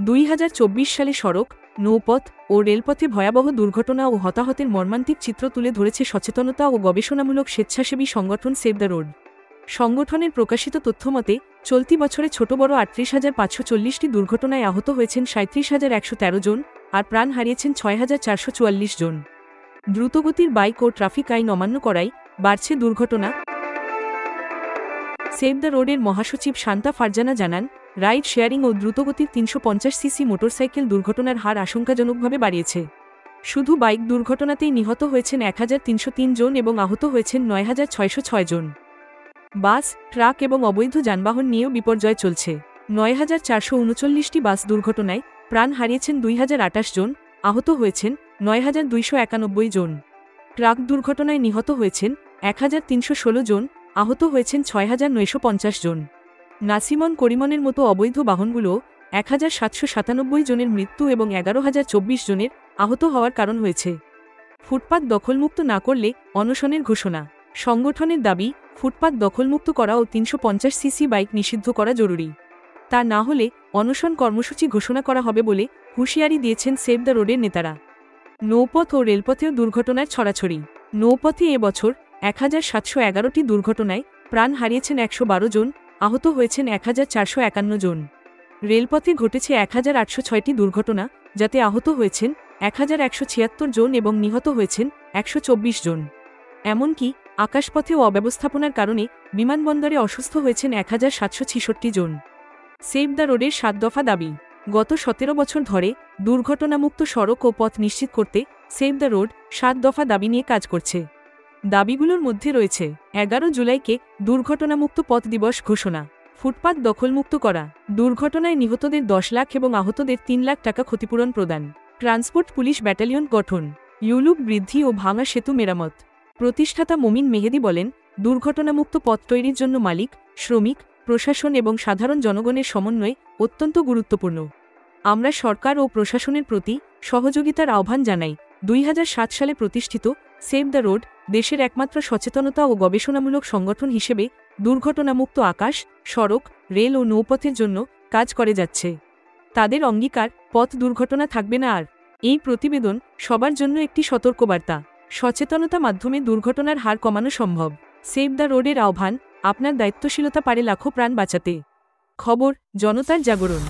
2024 সালে সড়ক, নৌপথ ও রেলপথে ভয়াবহ দুর্ঘটনা ও হতাহতের মর্মান্তিক চিত্র তুলে ধরেছে সচেতনতা ও গবেষণামূলক স্বেচ্ছাসেবী সংগঠন সেভ দ্য রোড। সংগঠনের প্রকাশিত তথ্যমতে চলতি বছরে ছোট বড় 38,540টি দুর্ঘটনায় আহত হয়েছেন 37,113 জন আর প্রাণ হারিয়েছেন 6,444 জন। দ্রুতগতির বাইক ও ট্রাফিক আইন অমান্য করায় বাড়ছে দুর্ঘটনা। সেভ দ্য রোডের মহাসচিব শান্তা ফারজানা জানান, রাইড শেয়ারিং ও দ্রুতগতির 350 সিসি মোটরসাইকেল দুর্ঘটনার হার আশঙ্কাজনকভাবে বাড়িয়েছে। শুধু বাইক দুর্ঘটনাতেই নিহত হয়েছেন 1,303 জন এবং আহত হয়েছেন 9,606 জন। বাস, ট্রাক এবং অবৈধ যানবাহন নিয়েও বিপর্যয় চলছে। 9,439টি বাস দুর্ঘটনায় প্রাণ হারিয়েছেন 2,028 জন, আহত হয়েছেন 9,291 জন। ট্রাক দুর্ঘটনায় নিহত হয়েছেন 1,316 জন, আহত হয়েছেন 6,950 জন। নাসিমন করিমনের মতো অবৈধ বাহনগুলো 1,797 জনের মৃত্যু এবং 11,024 জনের আহত হওয়ার কারণ হয়েছে। ফুটপাত দখলমুক্ত না করলে অনশনের ঘোষণা। সংগঠনের দাবি, ফুটপাত দখলমুক্ত করা ও 350 সিসি বাইক নিষিদ্ধ করা জরুরি। তা না হলে অনশন কর্মসূচি ঘোষণা করা হবে বলে হুঁশিয়ারি দিয়েছেন সেভ দ্য রোডের নেতারা। নৌপথ ও রেলপথেও দুর্ঘটনার ছড়াছড়ি। নৌপথে এবছর 1,711টি দুর্ঘটনায় প্রাণ হারিয়েছেন 112 জন, আহত হয়েছেন 1,451 জন। রেলপথে ঘটেছে 1,806টি দুর্ঘটনা, যাতে আহত হয়েছেন 1,176 জন এবং নিহত হয়েছেন 124 জন। এমনকি আকাশপথেও অব্যবস্থাপনার কারণে বিমানবন্দরে অসুস্থ হয়েছেন 1,766 জন। সেভ দ্য রোডের 7 দফা দাবি। গত 17 বছর ধরে দুর্ঘটনামুক্ত সড়ক ও পথ নিশ্চিত করতে সেভ দ্য রোড 7 দফা দাবি নিয়ে কাজ করছে। দাবিগুলোর মধ্যে রয়েছে 11 জুলাইকে দুর্ঘটনামুক্ত পথ দিবস ঘোষণা, ফুটপাত দখলমুক্ত করা, দুর্ঘটনায় নিহতদের 10 লাখ এবং আহতদের 3 লাখ টাকা ক্ষতিপূরণ প্রদান, ট্রান্সপোর্ট পুলিশ ব্যাটালিয়ন গঠন, ইউলুপ বৃদ্ধি ও ভাঙা সেতু মেরামত। প্রতিষ্ঠাতা মমিন মেহেদি বলেন, দুর্ঘটনামুক্ত পথ তৈরির জন্য মালিক, শ্রমিক, প্রশাসন এবং সাধারণ জনগণের সমন্বয় অত্যন্ত গুরুত্বপূর্ণ। আমরা সরকার ও প্রশাসনের প্রতি সহযোগিতার আহ্বান জানাই। 2007 সালে প্রতিষ্ঠিত সেভ দ্য রোড দেশের একমাত্র সচেতনতা ও গবেষণামূলক সংগঠন হিসেবে দুর্ঘটনামুক্ত আকাশ, সড়ক, রেল ও নৌপথের জন্য কাজ করে যাচ্ছে। তাদের অঙ্গীকার, পথ দুর্ঘটনা থাকবে না আর। এই প্রতিবেদন সবার জন্য একটি সতর্কবার্তা। সচেতনতা মাধ্যমে দুর্ঘটনার হার কমানো সম্ভব। সেভ দ্য রোডের আহ্বান, আপনার দায়িত্বশীলতা পারে লাখো প্রাণ বাঁচাতে। খবর, জনতার জাগরণ।